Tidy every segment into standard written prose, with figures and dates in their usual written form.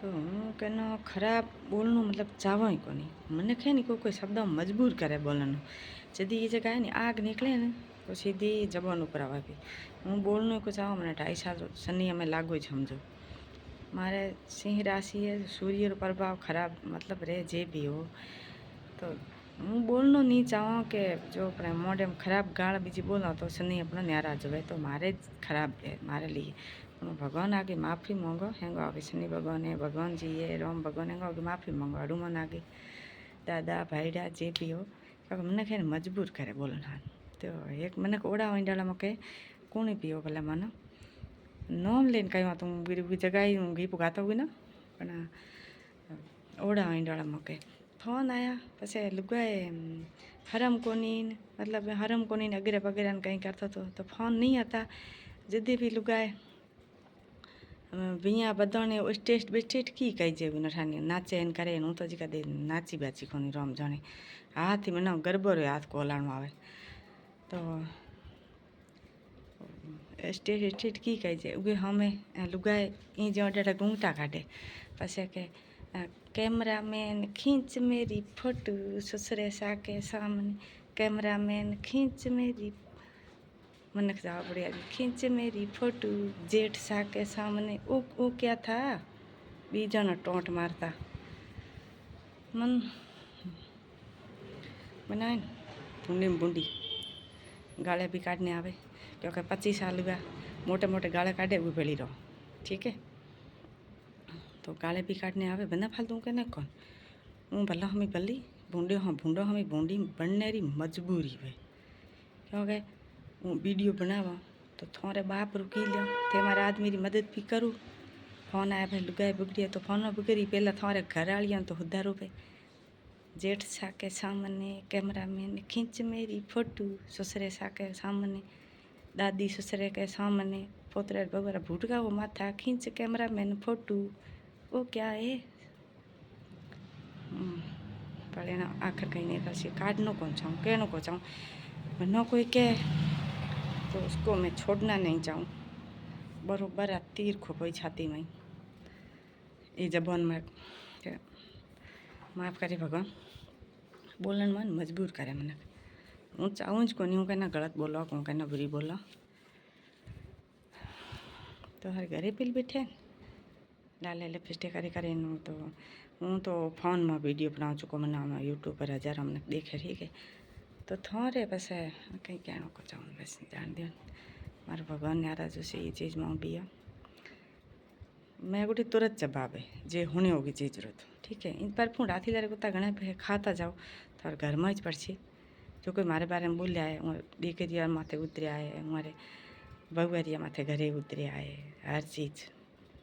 તો હું કેનો ખરાબ બોલનું मतलब चाहवा ही कोनी મને है नी कोई शब्द मजबूर करे बोलनो जदी ये जगह है नी आग निकले ने तो सीधी जबान ऊपर आवे भी હું બોલનું को चाहो મને 2.5 साल शनि में लागू समझो मारे सिंह राशि है सूर्य रो प्रभाव खराब मतलब रे जे भी हो तो હું બોલનું નહીં ચાહું કે જો આપણે મોઢે ખરાબ ગાળ બીજી બોલો તો શનિ આપણો નારાજ હોય તો મારે જ ખરાબ है मारे लिए भगवान आगे माफ़ी मांगो हेंगो आगे शनि भगवान है भगवान जी है राम भगवान हेंगो आगे माफ़ी मांगो हनुमान आगे दादा भाईडा जे भी हो क्योंकि मन खे मजबूर करे बोलना तो एक मन ओड़ा वंडाला मके कोणी भी हो भले मन नोम लेन कहीं तुम बीरी जगह घी पुगाता हुई ना पण ओड़ा वंडाला मके फोन आया पसे लुगाए हरम कोनी मतलब हरम कोनी अगेरे वगैरह कहीं करता तो फोन नहीं आता जदे भी लुगाए बिया बधाने स्टेट बेस्टेट की कही जे नठानी नाचे एन करे हूँ तो जी कदे नाची बाची कोनी रम जाने हाथ ही मैंने गरबो रे हाथ को हलाणो आवे तो स्टेट स्टेट की कही जे उगे हमें लुगाए ई जो डाटा घूंघटा काटे पछे के कैमरामैन खींच मेरी फोटो ससुरे सा के सामने कैमरामैन खींच मेरी मन जावा बढ़िया खींच मेरी फोटो जेठ सा के सामने वो क्या था बीजा न टोंट मारता मन बनाए बूंदी बूंदी गाले भी काटने आवे क्योंकि 25 साल हुआ मोटे मोटे गाले काटे वो भेली रहो ठीक है तो गाले भी काटने आवे बना फालतू के न कौन हूँ भला हमें भली बूंदे हाँ बूंदो हमें बूंदी बनने री मजबूरी है क्योंकि हूँ वीडियो बनावा तो थोड़े बाप रुकी लियो थे मारा आदमी री मदद भी करूँ फोन आया भाई लुगाई बिगड़ी तो फोन बिगड़ी पहला थोड़े घर आलिया तो हुदारो पे जेठ सा के सामने कैमरामैन खींच मेरी फोटो ससुरे सा के सामने दादी ससुरे के सामने पोतरे बगरा भूटका वो माथा खींच कैमरामैन फोटो वो क्या है पर एना आखिर कहीं नहीं कर काटनो कौन चाहूँ कहनो को चाहूँ न कोई कहे तो उसको मैं छोड़ना नहीं चाहूँ बरोबर आ तीर खोपई छाती में ये जबान में माफ़ करे भगवान बोलन मन मजबूर करे मन हूँ चाहूँ ज कोनी हूँ कहना गलत बोलो हूँ कहना बुरी बोलो तो हर घरे पिल बैठे लाले लिपस्टिक करे तो हूँ तो फोन में वीडियो बनाऊँ चुको मैंने यूट्यूब पर 1000 हमने देखे ठीक है तो थोड़े बस कहीं कहना को चाहूँ बस जान दियो मारे भगवान नाराज से ये चीज़ में भी मैं गोटे तुरंत जवाब है जे होने होगी चीज रो तो ठीक है इन पर फूँ राती लारे कुत्ता घणे खाता जाओ तो घर में ज पड़े जो कोई मारे बारे में बोलिया है दीकरिया माथे उतरिया है मारे बहुरिया माथे घरे उतरिया है हर चीज़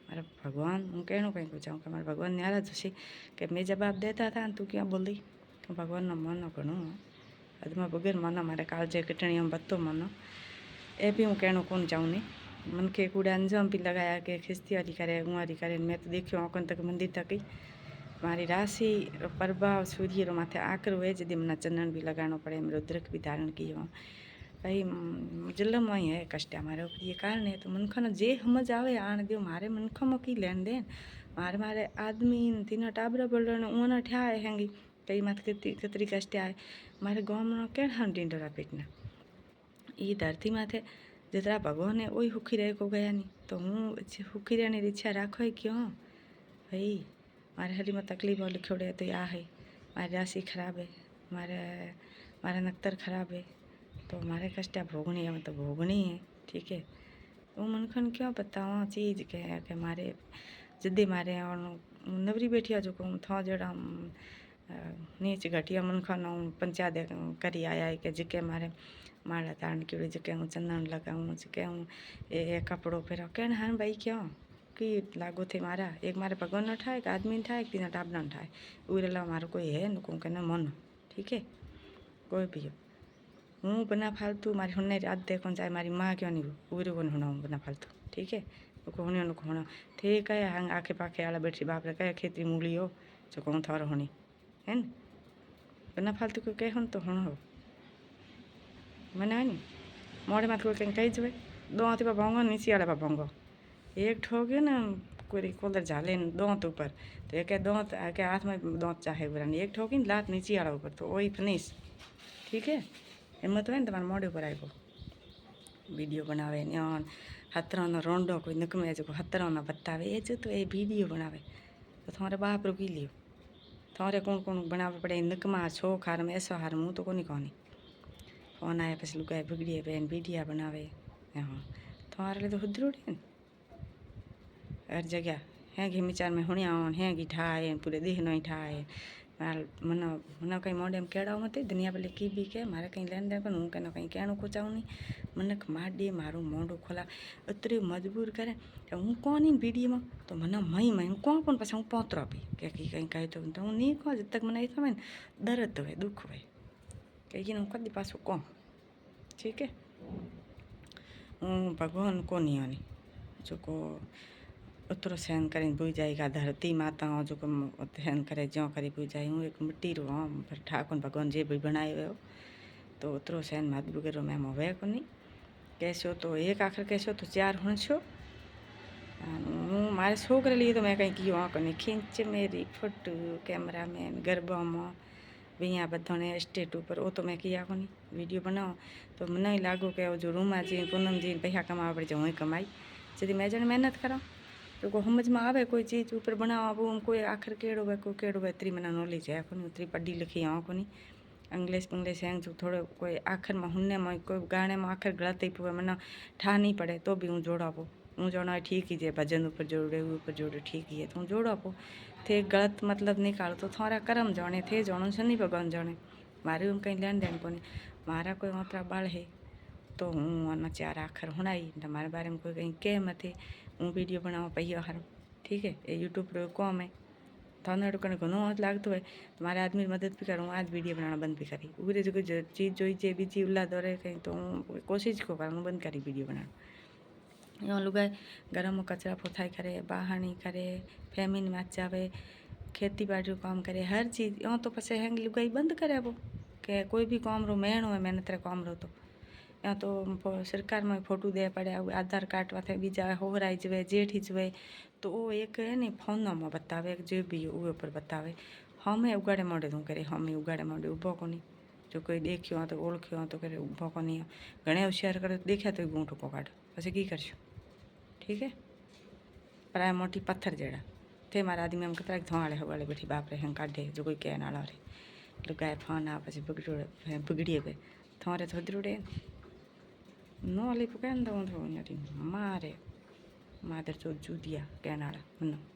मारे भगवान हूँ कहना कहीं को चाहूँ कि मारे भगवान नाराज से कि मैं जवाब देता था तू क्या बोल दी तो भगवान ना मनो घणो अदमा बगैर मनो मारे कालजे कटनी हम बत्तो मनो ए भी हूँ कहना कौन चाहूँ नहीं मन के कूड़ा अंजाम भी लगाया कि खिस्ती वाली करे उंवारी करे मैं तो देखियो आंकन तक मंदिर तक ही मारी राशि प्रभाव सूर्य रो माथे आकर हुए जदी मना चंदन भी लगाना पड़े रुद्रक भी धारण कियो भाई जलम वही है कष्ट हमारे ऊपर ये कारण है तो मनखन जे समझ आवे आण दो मारे मनखों में की लेन देन मारे मारे आदमी तीनों टाबरा बोलने ऊना ठा हैंगी कई माथे कतरी कष्ट आए मारे गाँव में क्या हम ढींडोरा पेटना ये धरती माथे जितना भगवान है वही सुखी रहे को गया नहीं तो हूँ सुखी रहने की इच्छा राखो है क्यों भाई मारे हरी में तकलीफ और लिखोड़े तो या है मारी राशि खराब है मारे मारे नक्तर खराब है तो मारे कष्ट भोगनी है मतलब भोगनी है ठीक है वो मनखन क्यों बताओ चीज़ के मारे जिद्दी मारे और नवरी बैठी जो कहूँ थो जड़ा नीच घटिया मनखन पंचायत करी आया है कि जिके मारे माला तारण की जके हूँ चंदन लगाऊँ जके हूँ ए कपड़ों पर कहना हाँ भाई क्यों कि लागू थे मारा एक मारे भगवान न ठाए एक आदमी न ठाए एक तीन टाबना न ठाए उला मारो कोई है नुको कहना मन ठीक है कोई भी हो हूँ बना फालतू मारी हुने रात देखो चाहे मारी माँ क्यों नहीं पूरे को होना बना फालतू ठीक है नुको होने नुको होना थे कहे हंग आखे पाखे आला बैठी बाप रे कहे खेती मूली हो जो कहूँ थोड़ा होनी है न बना फालतू को कह तो होना हो मैंने है नी मोड़े माथ कोई कहीं कही जब दो हाथी पर भाऊंगा नीचे वाले पर भाऊंगा एक ठोगे ना कोई कॉलर झाले दांत ऊपर तो एक दांत के हाथ में दांत चाहे बुरा नहीं एक ठोकी लात नीचे आड़ा ऊपर तो वही फिनिश ठीक है हिम्मत हो तुम्हारे मोढ़े पर आएगो वीडियो बनावे न्यान हतराना रोंडो कोई निकमे जो हतराना बतावे ये जो तो ये वीडियो बनावे तो तुम्हारे बाप रुकी लियो तुम्हारे कौन कौन बनावे पड़े निकमा छो खार में ऐसा हार मुँह तो कोनी कोनी फोन आया पस लुगाए बिगड़िए बहन वीडिया बनावे हाँ तुम्हारे लिए तो हुद्रोड़े हर जगह हैं कि मिचार में हुणिया हैं कि ठाए पूरे देह नहीं ठाए मनो मनो कहीं मोडे में केड़ा मत दुनिया पहले की भी के मारे कहीं लेन देन हूँ कहीं कहीं कहणु को चाहूँ नहीं मनक मार दिए मारू मोडू खोला उतरे मजबूर करे हूँ कौन इन वीडियो में तो मना मई मैं कौन कौन पास हूँ पोतरा भी कहीं कहीं कहे तो हूँ नहीं कौन जब तक मना समय दर्द हुए दुख हुए कहीं हूँ कदी पास कौन ठीक है हूँ भगवान को नहीं आनी जो को उतरो सहन करें बुझ जाएगा धरती माता जो सहन करे ज्यों करे बुझ जाए हूँ एक मिट्टी रो पर ठाकुर भगवान जे भी बनाए हुए हो तो उतरो सहन मत वगैरह मैम हुए को नहीं कैसो तो एक आखिर कैसो तो 4 हुण छो हूँ मारे छोकरे लिए तो मैं कहीं की को नहीं खींच मेरी फोटो कैमरा मैन गरबा में विया बधाने स्टेट ऊपर वो तो मैं किया को नहीं वीडियो बनाओ तो नहीं लागू के जो रूमा जी पूनम जी पैसा कमा पड़े जो कमाई जब मैं जन मेहनत करा तो को समझ में आवे कोई चीज़ ऊपर बनाओ कोई आखिर केड़ो है कोई केड़ो है इतनी मैंने नॉलेज है को उतरी पढ़ी लिखी हाँ को नहीं इंग्लिश इंग्लिश हैं जो थोड़े कोई आखिर में हुन्ने में कोई गाने में आखिर गलत ही पुए मैंने ठा नहीं पड़े तो भी हूँ जोड़ा पो हूँ जोड़ा ठीक ही है भजन ऊपर जोड़े ऊपर जोड़े ठीक ही है तो हूँ जोड़ा पो थे गलत मतलब निकालो तो थोड़ा कर्म जाने थे जानो शनि भगवान जाने मारे हम कहीं लेन देन को नहीं मारा कोई ओतरा बाल है तो हूँ अना 4 आखिर हुणाई तुम्हारे बारे में कोई कहीं कह मत हूँ वीडियो बनावा पहिया हारो ठीक है ये यूट्यूब पर कॉम है थाने कने घणो हाथ लागतो है तुम्हारे आदमी मदद भी करूँ आज वीडियो बनाना बंद भी करी उगरे जो चीज़ जोई जे बीजी उल्ला दौरे कहीं तो हूँ कोशिश को करूँ बंद करी वीडियो बनाना यहाँ लुगाए घर में कचरा पोथाई करे बाहणी करे फैमिली में जावे खेती बाड़ी काम करे हर चीज़ यहाँ तो पसे हैंग लुगाई बंद करे वो के कोई भी काम रो मेहण हो मेहनत रे काम रो तो यहाँ तो सरकार में फोटो दे पड़े आधार कार्ड वाथे बीजा होवराई जवे जेठी जवे तो वो एक है नहीं फोन में बतावे जो भी वो ऊपर बतावे हमें उगाड़े मोड़े तू करे हमें उगाड़े मोड़े उभो को नहीं जो कोई देखियो तो ओळख्यो तो करे उभो को नहीं घणे होशियार करे देखा तो गूँ ठुको काढ़ पछी की करशो ठीक है पर आ मोटी पत्थर जेड़ा थे मारा आदमी हम कतरा धोआड़े हवाड़े बैठी बाप रे हम काढ़े जो कोई कहना रे लुगाए फोन आ पछी बिगड़िए पे थोड़े थोड़े no le puedo andar un maरे मादर चो जूदिया कहना मनो